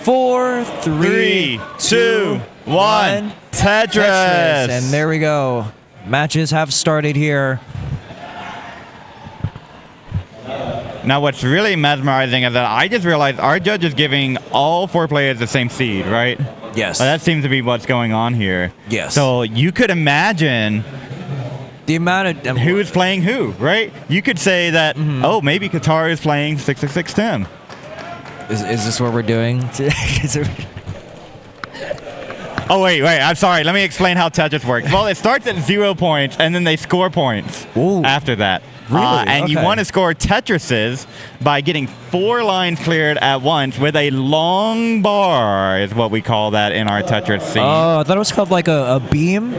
4, 3, 2, 1. Tetris. And there we go. Matches have started here. Now, what's really mesmerizing is that I just realized our judge is giving all 4 players the same seed, right? Yes. That seems to be what's going on here. Yes. So you could imagine the amount of who is playing who, right? You could say that, oh, maybe Kitaru is playing 666 Tim. Is this what we're doing? Oh, wait, I'm sorry. Let me explain how Tetris works. Well, it starts at 0 points, and then they score points after that. Really? And you want to score Tetrises by getting 4 lines cleared at once with a long bar is what we call that in our Tetris scene. Oh, I thought it was called like a beam.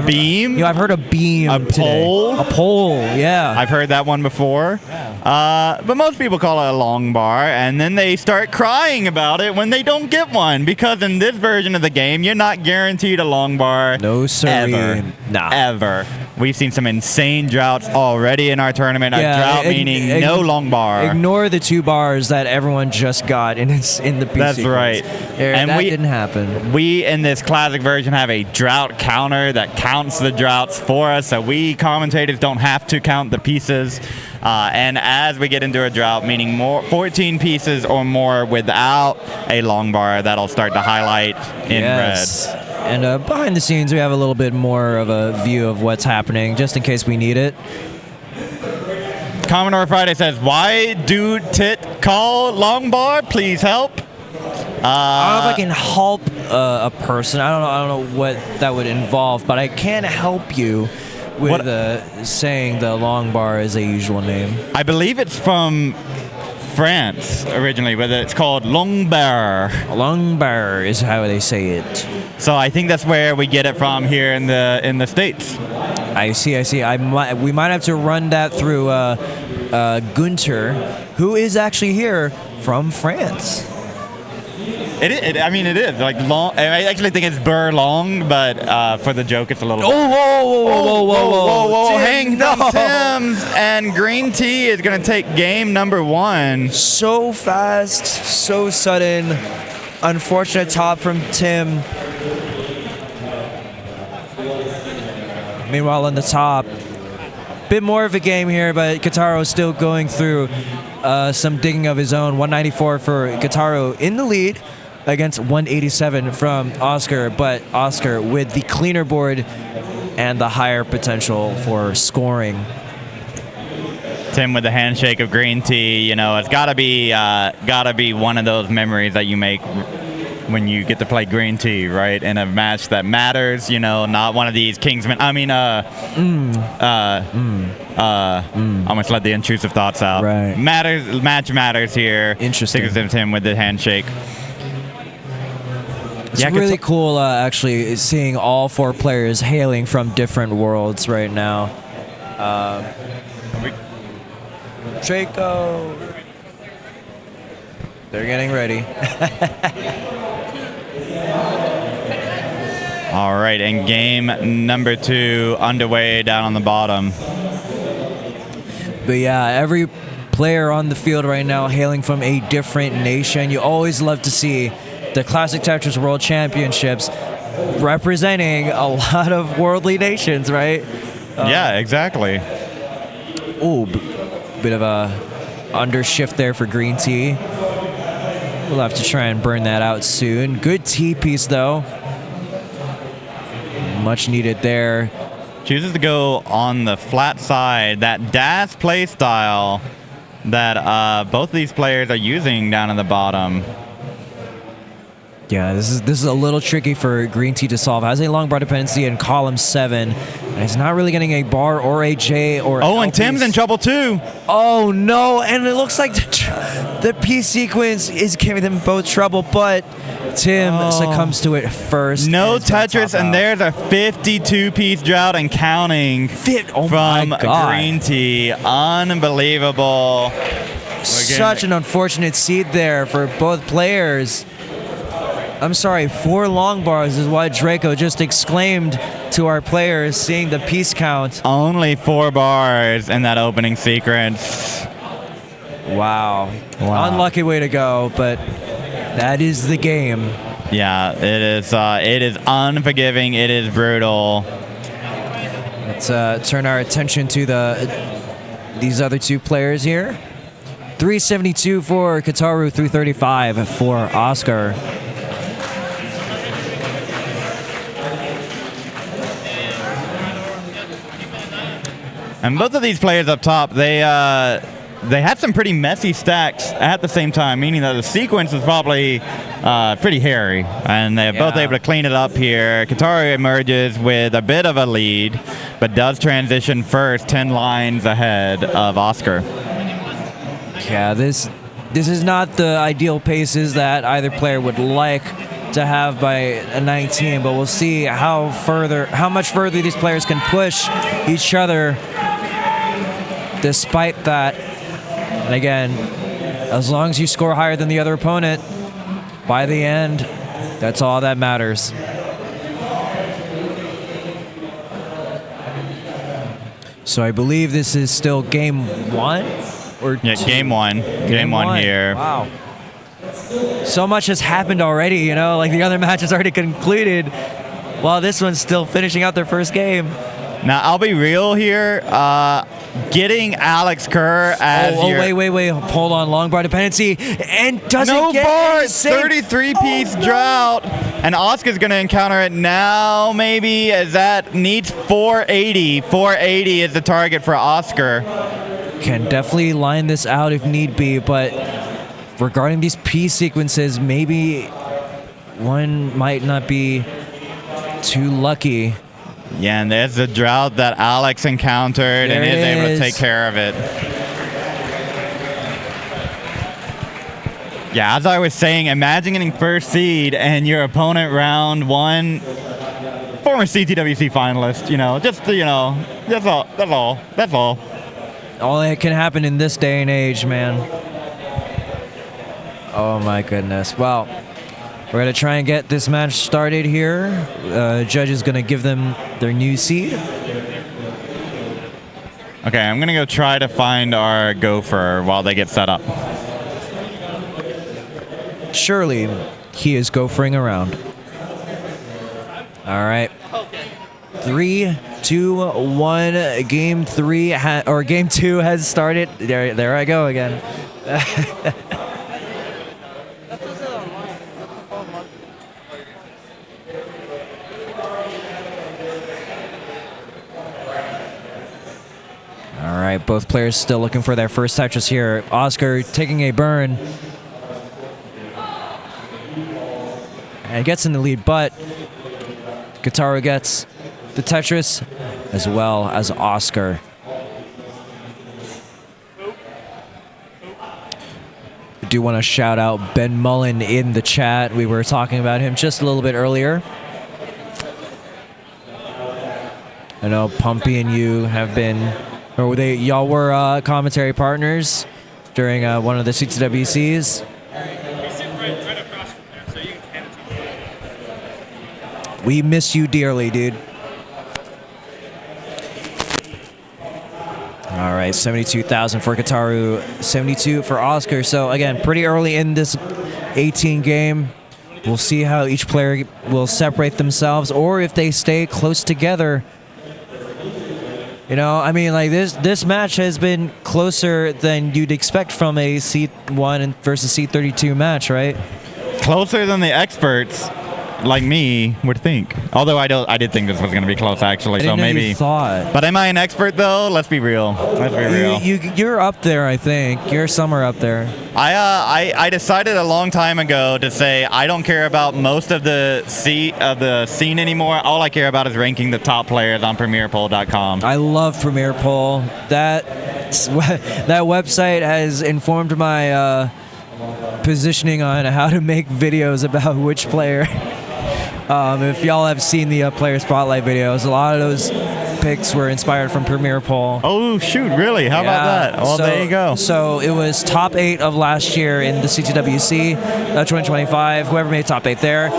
Beam? Yeah, I've heard a beam. A pole? A pole, yeah. I've heard that one before. But most people call it a long bar, and then they start crying about it when they don't get one, because in this version of the game, you're not guaranteed a long bar. No, sir. Ever. Nah. Ever. We've seen some insane droughts already in our tournament. Yeah, a drought meaning no long bar. Ignore the 2 bars that everyone just got in the PC. That's right. And that didn't happen. We, in this classic version, have a drought counter that counts the droughts for us, so we commentators don't have to count the pieces. And as we get into a drought, meaning 14 pieces or more without a long bar, that'll start to highlight in red. And behind the scenes, we have a little bit more of a view of what's happening, just in case we need it. Commodore Friday says, "Why do Tit call long bar? Please help." I don't know if I can help a person. I don't know what that would involve, but I can help you with saying the long bar is a usual name. I believe it's from France originally, but it's called long bar. Long bar is how they say it. So I think that's where we get it from here in the States. I see. We might have to run that through Gunter, who is actually here from France. It is like long. I actually think it's Burr long, but for the joke, it's a little. Whoa! Hang from Tim's, and Greentea is gonna take game number 1. So fast, so sudden. Unfortunate top from Tim. Meanwhile, on the top, bit more of a game here, but Kitaru is still going through some digging of his own. 194 for Kitaru in the lead against 187 from Oscar, but Oscar with the cleaner board and the higher potential for scoring. Tim with the handshake of Greentea, it's gotta be one of those memories that you make when you get to play Greentea, right? In a match that matters, not one of these Kingsmen. I almost let the intrusive thoughts out. Right. Match matters here. Interesting. Tim with the handshake. It's really cool, actually, seeing all 4 players hailing from different worlds right now. Draco. They're getting ready. All right, and game number 2 underway down on the bottom. But yeah, every player on the field right now hailing from a different nation. You always love to see the Classic Tetris World Championships representing a lot of worldly nations, right? Yeah, exactly. Ooh, bit of a undershift there for Greentea. We'll have to try and burn that out soon. Good T piece, though. Much needed there. Chooses to go on the flat side. That dash play style that both of these players are using down at the bottom. Yeah, this is a little tricky for Greentea to solve. Has a long bar dependency in column 7, and he's not really getting a bar or a J or. Oh, and Tim's in trouble too. Oh no! And it looks like the P sequence is giving them both trouble, but Tim succumbs to it first. No Tetris, and there's a 52-piece drought and counting from Greentea. Unbelievable. Such an unfortunate seed there for both players. I'm sorry, 4 long bars is what Draco just exclaimed to our players, seeing the piece count. Only 4 bars in that opening sequence. Wow. Unlucky way to go, but That is the game. Yeah, it is. It is unforgiving. It is brutal. Let's turn our attention to these other two players here. 372 for Kitaru, 335 for Oscar. And both of these players up top, they had some pretty messy stacks at the same time, meaning that the sequence is probably pretty hairy, and they're both able to clean it up here. Kitaru emerges with a bit of a lead, but does transition first, 10 lines ahead of Oscar. Yeah, this is not the ideal paces that either player would like to have by a 19, but we'll see how much further these players can push each other despite that. And again, as long as you score higher than the other opponent, by the end, that's all that matters. So I believe this is still game one? Or yeah, two? Game one. Game one here. Wow. So much has happened already, you know, like the other match has already concluded while this one's still finishing out their first game. Now, I'll be real here. Getting Alex Kerr as your... Wait. Hold on. Long bar dependency. And doesn't no get bar. any save. 33-piece drought. And Oscar's going to encounter it now, maybe, as that needs 480. 480 is the target for Oscar. Can definitely line this out if need be, but regarding these P sequences, maybe one might not be too lucky. Yeah, and there's the drought that Alex encountered and is able to take care of it. Yeah, as I was saying, imagine getting first seed and your opponent round one, former CTWC finalist, that's all. All that can happen in this day and age, man. Oh my goodness. Well, we're going to try and get this match started here. Judge is going to give them their new seed. Okay, I'm going to go try to find our gopher while they get set up. Surely he is gophering around. All right. 3, 2, 1. Game 3 or game 2 has started. There I go again. All right, both players still looking for their first Tetris here. Oscar taking a burn. And gets in the lead, but Kitaru gets the Tetris as well as Oscar. I do want to shout out Ben Mullen in the chat. We were talking about him just a little bit earlier. I know Pumpy and you have been, or y'all were commentary partners during one of the CTWCs. We miss you dearly, dude. All right, 72,000 for Kitaru, 72 for Oscar. So again, pretty early in this 18 game. We'll see how each player will separate themselves, or if they stay close together. You know, I mean, like this match has been closer than you'd expect from a C1 versus C32 match, right? Closer than the experts, like me, would think. Although I did think this was going to be close, actually. So maybe. You thought. But am I an expert though? Let's be real. You're up there, I think. You're somewhere up there. I decided a long time ago to say I don't care about most of the scene anymore. All I care about is ranking the top players on PremierPoll.com. I love Premier Poll. That website has informed my positioning on how to make videos about which player. If y'all have seen the player spotlight videos, a lot of those picks were inspired from Premier Poll. Oh shoot, really? How about that? Well, there you go. So it was top 8 of last year in the CTWC 2025. Whoever made top 8 there.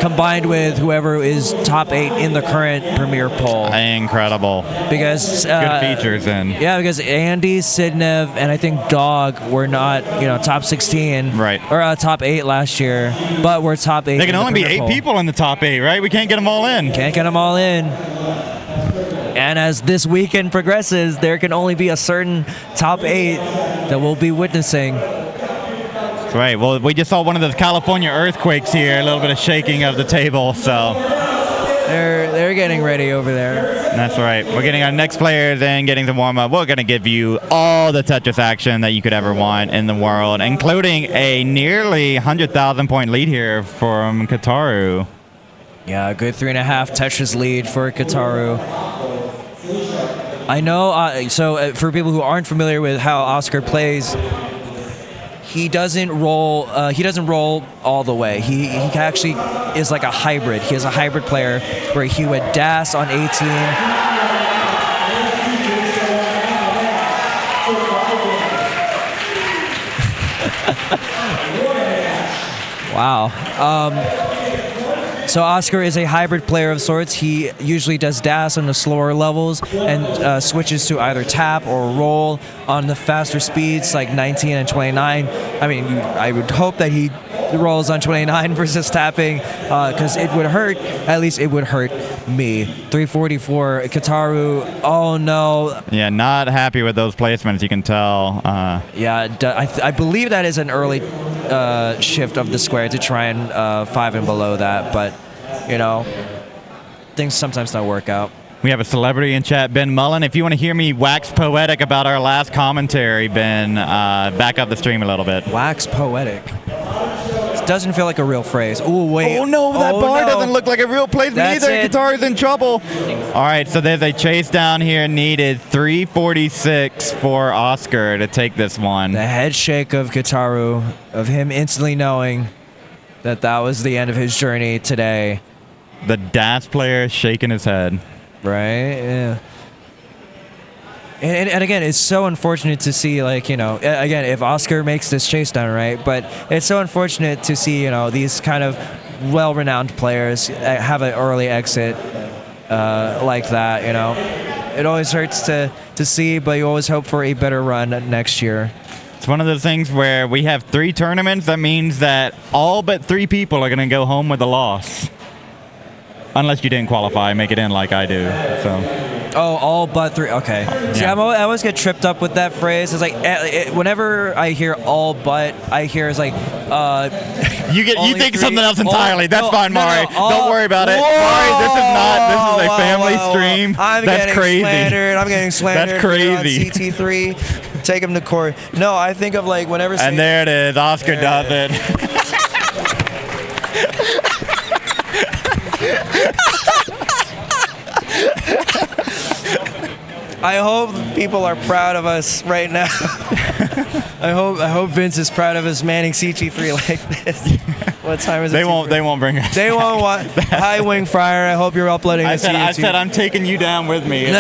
combined with whoever is top 8 in the current Premier poll. Incredible. Because good features in. Yeah, because Andy, Sidnev, and I think Dog were not, top 16. Right. Or top 8 last year, but we're top 8. There can only be 8 people in the top 8, right? We can't get them all in. Can't get them all in. And as this weekend progresses, there can only be a certain top 8 that we'll be witnessing. Right. Well, we just saw one of those California earthquakes here, a little bit of shaking of the table, so. They're getting ready over there. That's right. We're getting our next players in, getting the warm-up. We're going to give you all the Tetris action that you could ever want in the world, including a nearly 100,000 point lead here from Kitaru. Yeah, a good 3.5 Tetris lead for Kitaru. I know, so for people who aren't familiar with how Oscar plays, he doesn't roll all the way. He actually is like a hybrid. He is a hybrid player where he would dash on 18. Wow. So Oscar is a hybrid player of sorts. He usually does dash on the slower levels and switches to either tap or roll on the faster speeds like 19 and 29. I mean, I would hope that he rolls on 29 versus tapping because it would hurt. At least it would hurt me. 344 Kitaru. Oh no. Yeah, not happy with those placements. You can tell. Yeah, I believe that is an early shift of the square to try and 5 and below that, but things sometimes don't work out. We have a celebrity in chat, Ben Mullen. If you want to hear me wax poetic about our last commentary, Ben, back up the stream a little bit. Wax poetic. It doesn't feel like a real phrase. Oh, wait. Oh, no, that bar doesn't look like a real placement either. Guitar's in trouble. All right, so there's a chase down here needed. 346 for Oscar to take this one. The head shake of Kitaru, of him instantly knowing that was the end of his journey today. The DAS player shaking his head. Right, yeah. And again, it's so unfortunate to see, again, if Oscar makes this chase down, right? But it's so unfortunate to see, these kind of well-renowned players have an early exit like that, It always hurts to see, but you always hope for a better run next year. It's one of those things where we have 3 tournaments. That means that all but 3 people are going to go home with a loss. Unless you didn't qualify, make it in like I do. So. Oh, all but 3. Okay. Yeah. See, I always get tripped up with that phrase. It's like whenever I hear all but, I hear it's like you think 3, something else entirely. That's fine, Mari. No, don't worry about it. Mari, this is a family stream. That's crazy. I'm getting slandered. That's crazy. On CT3. Take him to court. No, I think of whenever. And there it is. Oscar does it. I hope people are proud of us right now. I hope Vince is proud of us manning CT3 like this. What time is it? They won't bring us. They won't want. Hi, Wing Fryer. I hope you're uploading this. I said I'm taking you down with me.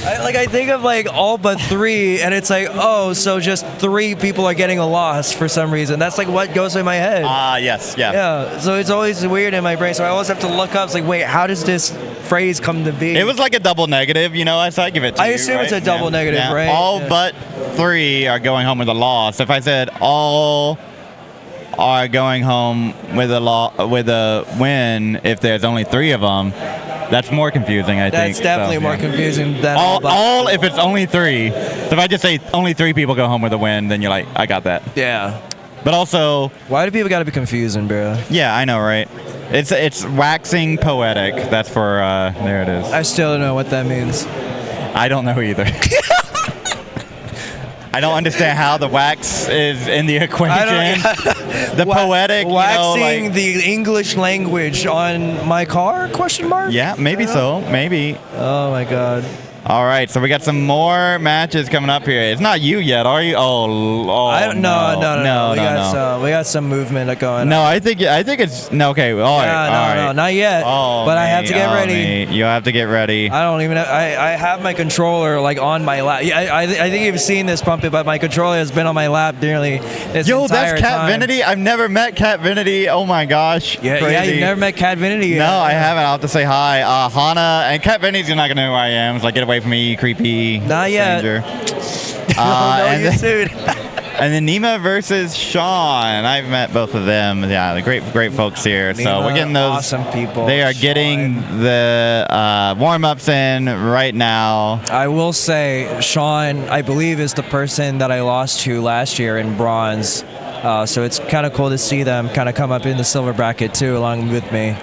I think of all but 3, and it's so just 3 people are getting a loss for some reason. That's what goes in my head. Yes, yeah. Yeah, so it's always weird in my brain. So I always have to look up. It's wait, how does this phrase come to be? It was like a double negative, so I give it to you. I assume it's a double negative, right? All but 3 are going home with a loss. If I said all are going home with a win, if there's only 3 of them. That's more confusing, I think. That's definitely more confusing than all if it's only 3. So if I just say only 3 people go home with a win, then you're like, I got that. Yeah. But also, why do people got to be confusing, bro? Yeah, I know, right? It's waxing poetic. That's for there it is. I still don't know what that means. I don't know either. I don't understand how the wax is in the equation. The poetic, waxing the English language on my car? Question mark? Yeah, maybe so. Maybe. Oh my God. All right, so we got some more matches coming up here. It's not you yet, are you? No. We got some movement going. No, I think it's no. Okay, all right. No, not yet. But I have to get ready. You have to get ready. I don't even. I have my controller like on my lap. Yeah, I think you've seen this, Pumpy, but my controller has been on my lap nearly this entire that's Cat time. Vinity. I've never met Cat Vinity. Oh my gosh. Yeah, you've never met Cat Vinity yet. No, I haven't. I'll have to say hi. Hana and Cat Vinity's not gonna know who I am. It's like, get away from me, creepy. Not yet. Soon. And then Nima versus Sean. I've met both of them. Yeah, the great folks here. Nima, so we're getting those awesome people. They are getting the warm-ups in right now. I will say, Sean, I believe, is the person that I lost to last year in bronze. So it's kind of cool to see them kind of come up in the silver bracket too, along with me.